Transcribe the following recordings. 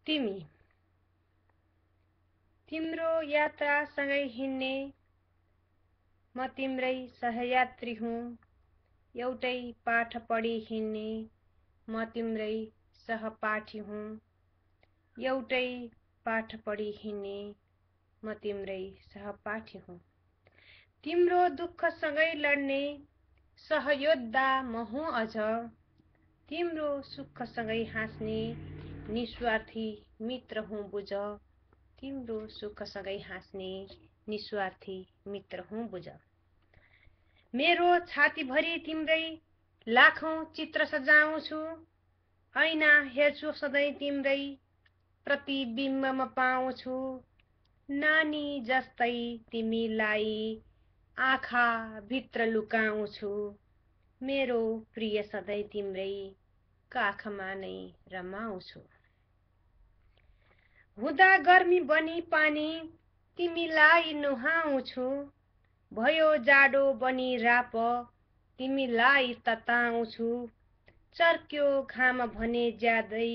तिमी तिम्रो यात्रा सँगै हिँड्ने म तिम्रै सहयात्री हुँ। एउटै पाठ पढी हिँड्ने म तिम्रै सहपाठी हुँ। एउटै पाठ पढी हिँड्ने म तिम्रै सहपाठी हुँ। तिम्रो दुःखसँगै लड्ने सहयोद्धा म हुँ अझ। तिम्रो सुखसँगै हाँस्ने निस्वार्थी मित्र हुँ बुझ। तिम्रो सुखसँगै हाँस्ने निस्वार्थी मित्र हुँ बुझ। मेरो छातीभरि तिम्रै लाखौं चित्र सजाउँछु। ऐना हेर्छु सधैँ तिम्रै प्रतिबिम्ब म पाउँछु। नानी जस्तै तिमीलाई आँखा भित्र लुकाउँछु। मेरो प्रिय सधैँ तिम्रै काखमा नै रमाउँछु। हुँदा गर्मी बनी पानी तिमीलाई नुहाउँछु। भयो जाडो बनी राप तिमीलाई तताउँछु। चर्क्यो घाम भने ज्यादै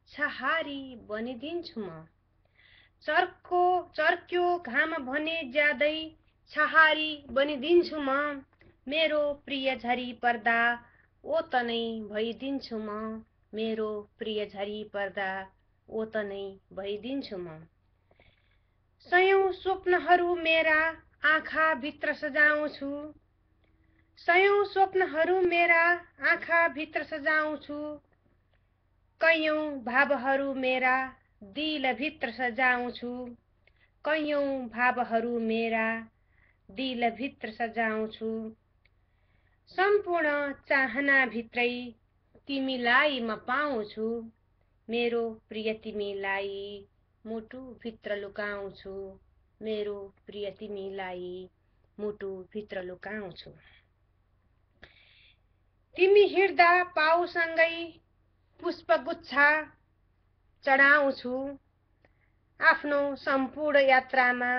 छहारी बनिदिन्छु म। चर्क्यो घाम भने ज्यादै छहारी बनिदिन्छु म। मेरो प्रिय झरी पर्दा ओत नै भइदिन्छु म। मेरो प्रिय झरी पर्दा ओत नै भइदिन्छु म। सयौं स्वप्नहरू मेरा आँखा भित्र सजाउँछु। सयौं स्वप्नहरू मेरा आँखा भित्र सजाउँछु। कैयौं भावहरू मेरा दिल भित्र सजाउँछु। कैयौं भावहरू मेरा दिल भित्र सजाउँछु। सम्पूर्ण चाहना भित्रै तिमीलाई म पाउँछु। मेरो प्रिय तिमीलाई मुटु भित्र लुकाउँछु। मेरो प्रिय तिमीलाई मुटु भित्र लुकाउँछु। तिमी हिँड्दा पाउसँगै पुष्पगुच्छा चढाउँछु। आफ्नो सम्पूर्ण यात्रामा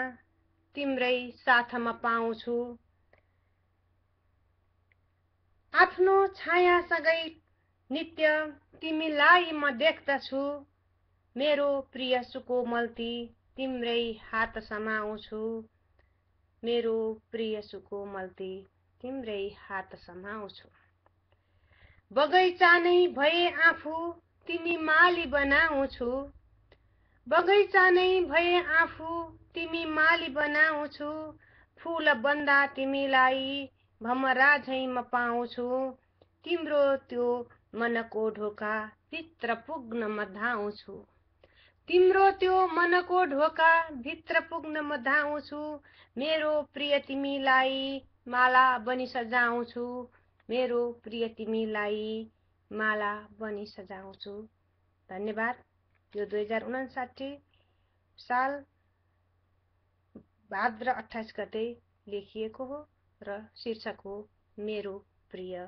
तिम्रै साथ म पाउँछु। आफ्नो छायासँगै नित्य तिमीलाई म देख्दछु। मेरो प्रिय सुकोमलती तिम्रै हात समाउँछु। मेरो प्रिय सुकोमलती तिम्रै हात समाउँछु। बगैँचा नै भए आफू तिमी माली बनाउँछु। बगैँचा नै भए आफू तिमी माली बनाउँछु। फूल बन्दा तिमीलाई भमरा झैं म पाउँछु। तिम्रो त्यो मनको ढोका भित्र पुग्न म धाउँछु। तिम्रो त्यो मनको ढोका भित्र पुग्न म धाउँछु। मेरो प्रिय तिमीलाई माला बनी सजाउँछु। मेरो प्रिय तिमीलाई माला बनी सजाउँछु। धन्यवाद। यो 2059 साल भाद्र 28 गते लेखिएको हो र शीर्षक हो मेरो प्रिय